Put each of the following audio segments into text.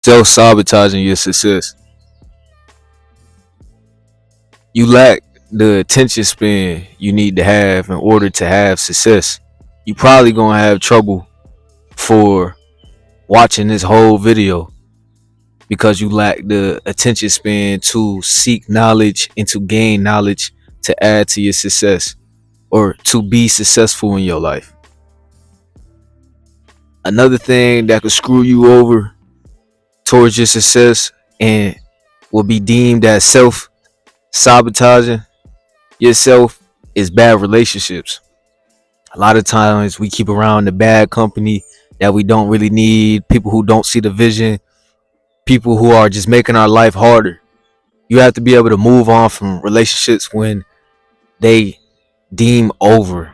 Self-sabotaging your success. You lack the attention span you need to have in order to have success. You probably gonna have trouble for watching this whole video because you lack the attention span to seek knowledge and to gain knowledge to add to your success or to be successful in your life. Another thing that could screw you over towards your success and will be deemed as self sabotaging yourself is bad relationships. A lot of times we keep around the bad company that we don't really need, people who don't see the vision, people who are just making our life harder. You have to be able to move on from relationships when they deem over.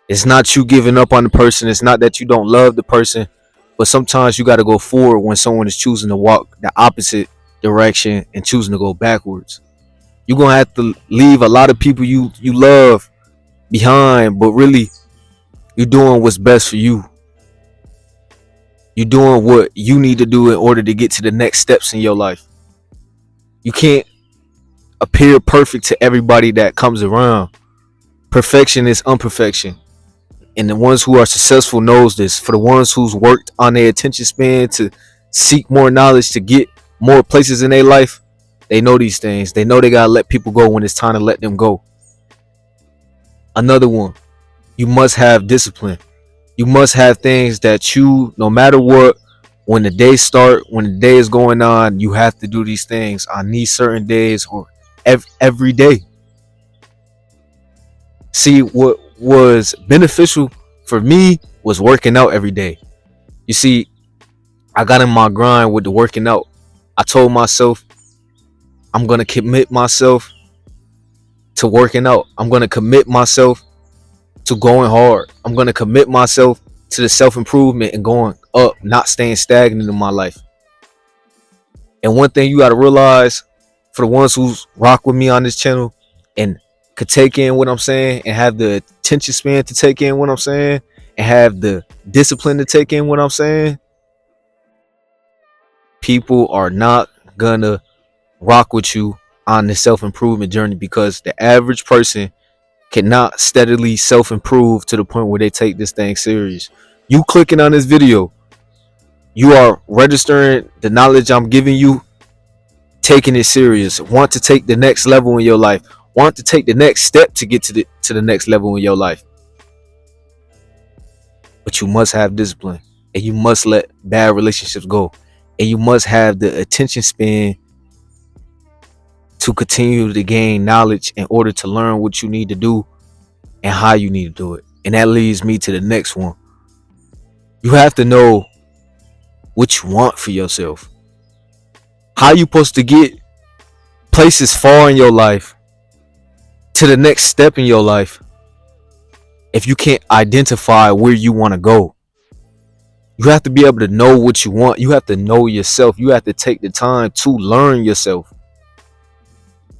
It's not you giving up on the person, it's not that you don't love the person, but sometimes you got to go forward when someone is choosing to walk the opposite direction and choosing to go backwards. You're gonna have to leave a lot of people you love behind, but really you're doing what's best for you. You're doing what you need to do in order to get to the next steps in your life. You can't appear perfect to everybody that comes around. Perfection is imperfection. And the ones who are successful knows this. For the ones who's worked on their attention span to seek more knowledge, to get more places in their life, they know these things. They know they gotta let people go when it's time to let them go. Another one, you must have discipline. You must have things that you, no matter what, when the day start, when the day is going on, you have to do these things on these certain days or every day. See, what was beneficial for me was working out every day. You see, I got in my grind with the working out. I told myself I'm going to commit myself to working out. I'm going to commit myself to going hard. I'm going to commit myself to the self-improvement and going up, not staying stagnant in my life. And one thing you got to realize, for the ones who rock with me on this channel and could take in what I'm saying and have the attention span to take in what I'm saying and have the discipline to take in what I'm saying, people are not gonna rock with you on the self-improvement journey, because the average person cannot steadily self-improve to the point where they take this thing serious. You clicking on this video, you are registering the knowledge I'm giving you, taking it serious, want to take the next level in your life, want to take the next step to get to the next level in your life. But you must have discipline, and you must let bad relationships go, and you must have the attention span to continue to gain knowledge in order to learn what you need to do and how you need to do it. And that leads me to the next one. You have to know what you want for yourself. How you supposed to get places far in your life to the next step in your life if you can't identify where you want to go? You have to be able to know what you want. You have to know yourself. You have to take the time to learn yourself.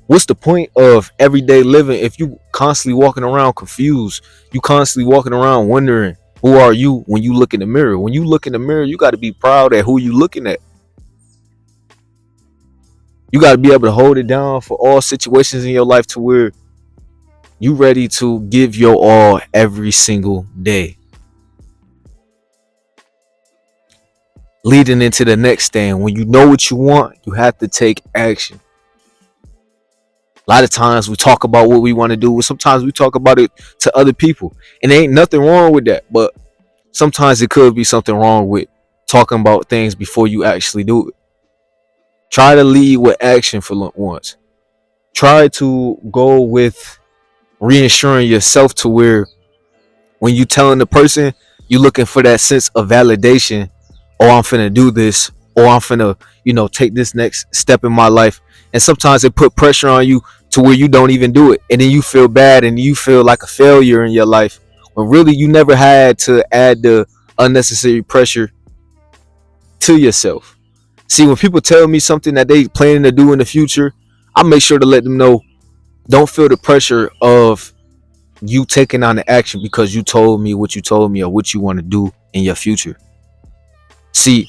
What's the point of everyday living if you constantly walking around confused? You constantly walking around wondering, who are you when you look in the mirror? When you look in the mirror, you got to be proud at who you looking at. You got to be able to hold it down for all situations in your life to where you ready to give your all every single day. Leading into the next thing, when you know what you want, you have to take action. A lot of times we talk about what we want to do, sometimes we talk about it to other people, and there ain't nothing wrong with that, but sometimes it could be something wrong with talking about things before you actually do it. Try to lead with action for once. Try to go with reassuring yourself to where when you telling the person, you looking for that sense of validation. Oh, I'm finna do this, or I'm finna, take this next step in my life. And sometimes it put pressure on you to where you don't even do it, and then you feel bad and you feel like a failure in your life, when really you never had to add the unnecessary pressure to yourself. See, when people tell me something that they planning to do in the future, I make sure to let them know, don't feel the pressure of you taking on the action because you told me what you told me or what you want to do in your future. See,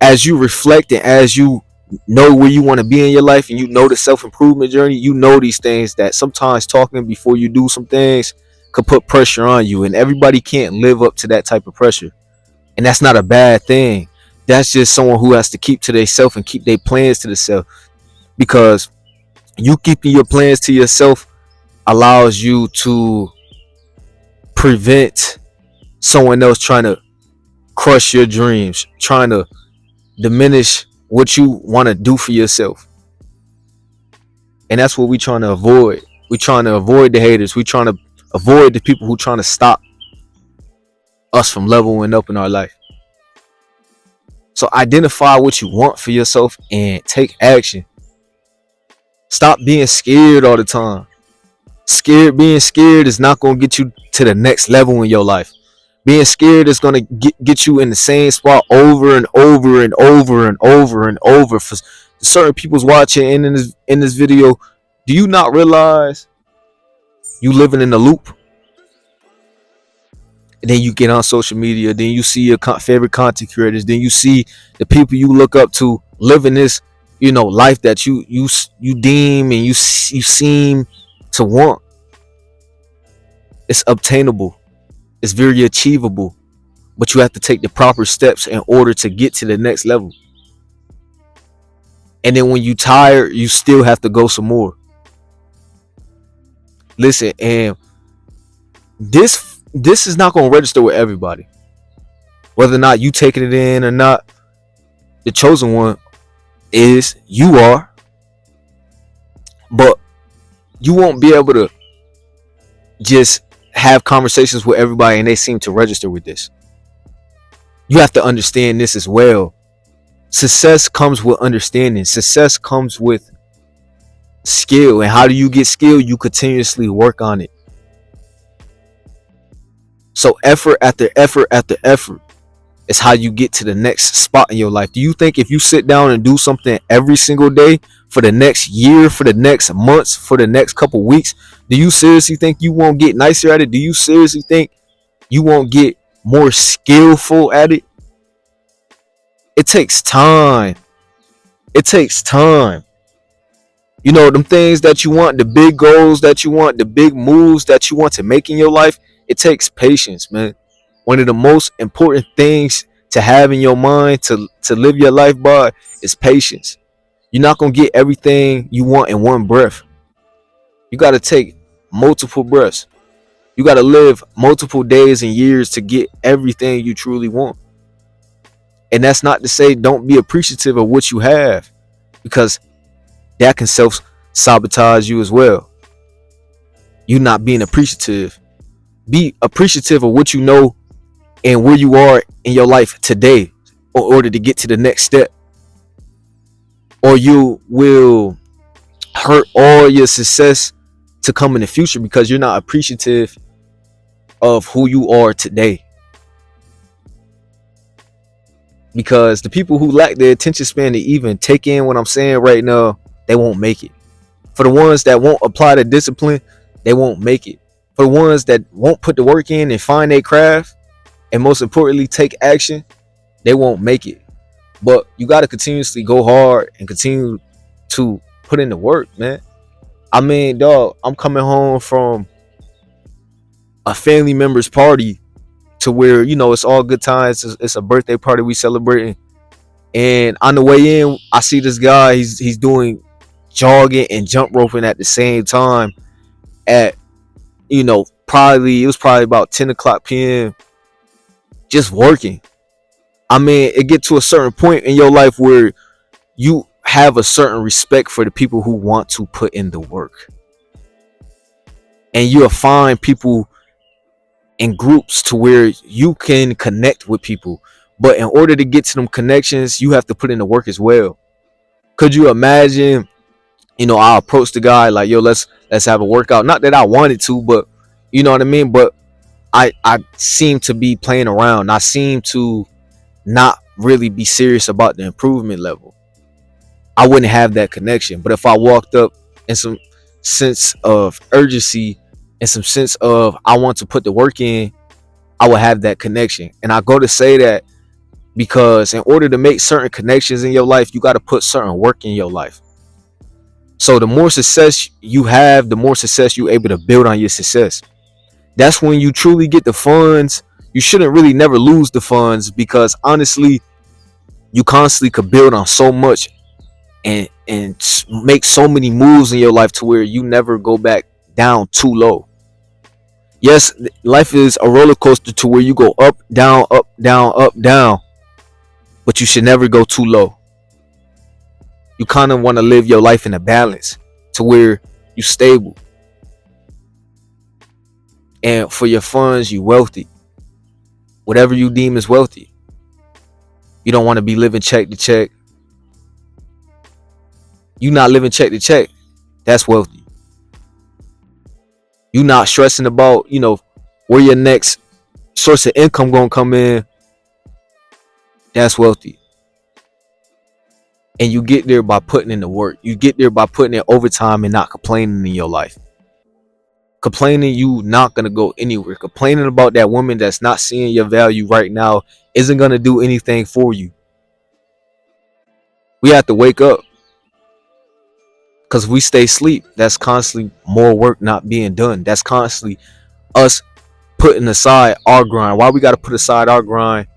As you reflect and as you know where you want to be in your life, and you know the self-improvement journey, you know these things that sometimes talking before you do some things could put pressure on you, and everybody can't live up to that type of pressure. And that's not a bad thing. That's just someone who has to keep to themselves and keep their plans to themselves, because you keeping your plans to yourself allows you to prevent someone else trying to crush your dreams, trying to diminish what you want to do for yourself. And that's what we trying to avoid. We trying to avoid the haters. We trying to avoid the people who trying to stop us from leveling up in our life. So identify what you want for yourself and take action. Stop being scared all the time. Being scared is not going to get you to the next level in your life. Being scared is going to get you in the same spot over and over and over and over and over. For certain people's watching and in this video, do you not realize you living in a loop? And then you get on social media, then you see your favorite content creators, then you see the people you look up to living this, life that you deem and you seem to want. It's obtainable. It's very achievable, but you have to take the proper steps in order to get to the next level. And then when you tired, you still have to go some more. Listen, and this is not going to register with everybody. Whether or not you taking it in or not, the chosen one is you are. But you won't be able to just have conversations with everybody and they seem to register with this. You have to understand this as well. Success comes with understanding. Success comes with skill. And how do you get skill? You continuously work on it. So effort after effort after effort is how you get to the next spot in your life. Do you think if you sit down and do something every single day for the next year, for the next months, for the next couple weeks, do you seriously think you won't get nicer at it? Do you seriously think you won't get more skillful at it? It takes time. It takes time. Them things that you want, the big goals that you want, the big moves that you want to make in your life, it takes patience, man. One of the most important things to have in your mind to live your life by is patience. You're not going to get everything you want in one breath. You got to take multiple breaths. You got to live multiple days and years to get everything you truly want. And that's not to say don't be appreciative of what you have, because that can self-sabotage you as well. You not being appreciative. Be appreciative of what you know and where you are in your life today in order to get to the next step. Or you will hurt all your success to come in the future because you're not appreciative of who you are today. Because the people who lack the attention span to even take in what I'm saying right now, they won't make it. For the ones that won't apply the discipline, they won't make it. For the ones that won't put the work in and find their craft, and most importantly, take action, they won't make it. But you got to continuously go hard and continue to put in the work, man. I mean, dog, I'm coming home from a family member's party to where, it's all good times. It's a birthday party we celebrating. And on the way in, I see this guy, he's doing jogging and jump roping at the same time at, it was probably about 10 o'clock p.m. just working. I mean, it get to a certain point in your life where you have a certain respect for the people who want to put in the work. And you'll find people in groups to where you can connect with people. But in order to get to them connections, you have to put in the work as well. Could you imagine, I approached the guy like, yo, let's have a workout. Not that I wanted to, but you know what I mean? But I seem to be playing around. I seem to not really be serious about the improvement level. I wouldn't have that connection. But if I walked up in some sense of urgency and some sense of I want to put the work in, I would have that connection. And I go to say that because in order to make certain connections in your life, you got to put certain work in your life. So the more success you have, the more success you're able to build on your success. That's when you truly get the funds. You shouldn't really never lose the funds, because honestly, you constantly could build on so much and make so many moves in your life to where you never go back down too low. Yes, life is a roller coaster to where you go up, down, up, down, up, down, but you should never go too low. You kind of want to live your life in a balance to where you stable, and for your funds you wealthy. Whatever you deem is wealthy. You don't want to be living check to check. You not living check to check. That's wealthy. You not stressing about, where your next source of income gonna come in. That's wealthy. And you get there by putting in the work. You get there by putting in overtime and not complaining in your life. Complaining, you not gonna go anywhere. Complaining about that woman that's not seeing your value right now isn't gonna do anything for you. We have to wake up, because if we stay asleep, that's constantly more work not being done. That's constantly us putting aside our grind. Why we got to put aside our grind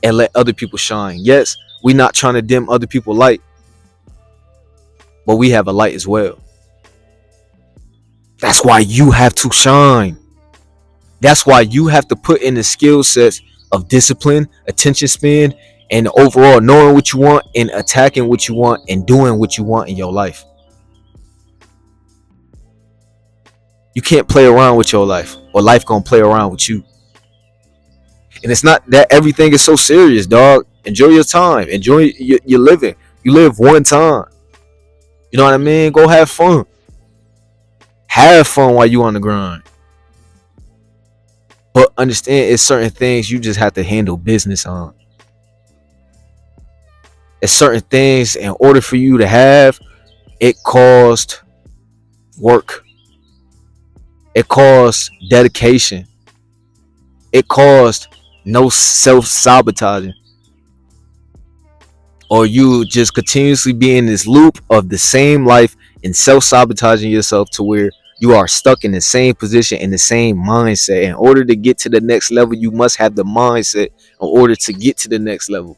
and let other people shine? Yes, we not trying to dim other people's light, but we have a light as well. That's why you have to shine. That's why you have to put in the skill sets of discipline, attention span, and overall knowing what you want and attacking what you want and doing what you want in your life. You can't play around with your life, or life gonna play around with you. And it's not that everything is so serious, dog. Enjoy your time. Enjoy your living. You live one time. You know what I mean? Go have fun. Have fun while you on the grind. But understand, it's certain things you just have to handle business on. It's certain things, in order for you to have, it caused work. It caused dedication. It caused no self-sabotaging, or you just continuously be in this loop of the same life and self-sabotaging yourself to where you are stuck in the same position, in the same mindset. In order to get to the next level, you must have the mindset in order to get to the next level.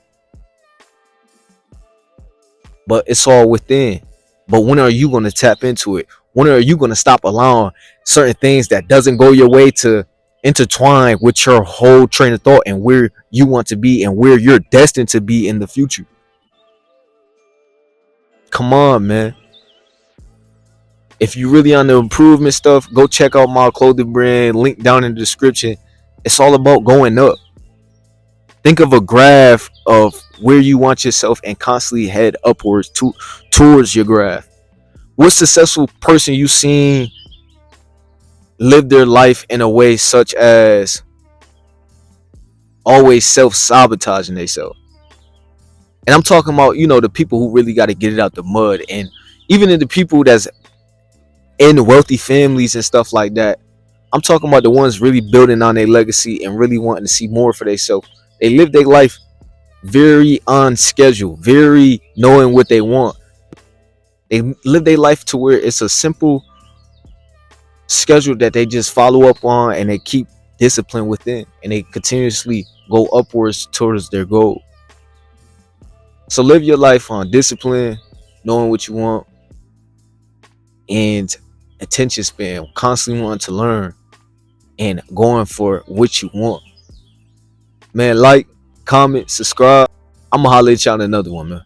But it's all within. But when are you going to tap into it? When are you going to stop allowing certain things that doesn't go your way to intertwine with your whole train of thought and where you want to be and where you're destined to be in the future? Come on, man. If you really on the improvement stuff, go check out my clothing brand, link down in the description. It's all about going up. Think of a graph of where you want yourself and constantly head upwards towards your graph. What successful person you seen live their life in a way such as always self-sabotaging themselves? And I'm talking about, the people who really got to get it out the mud. And even in the people that's in wealthy families and stuff like that, I'm talking about the ones really building on their legacy and really wanting to see more for themselves. They live their life very on schedule, very knowing what they want. They live their life to where it's a simple schedule that they just follow up on, and they keep discipline within, and they continuously go upwards towards their goal. So live your life on discipline, knowing what you want, and attention span, constantly wanting to learn and going for what you want. Man, like, comment, subscribe. I'm gonna holler at y'all in another one, man.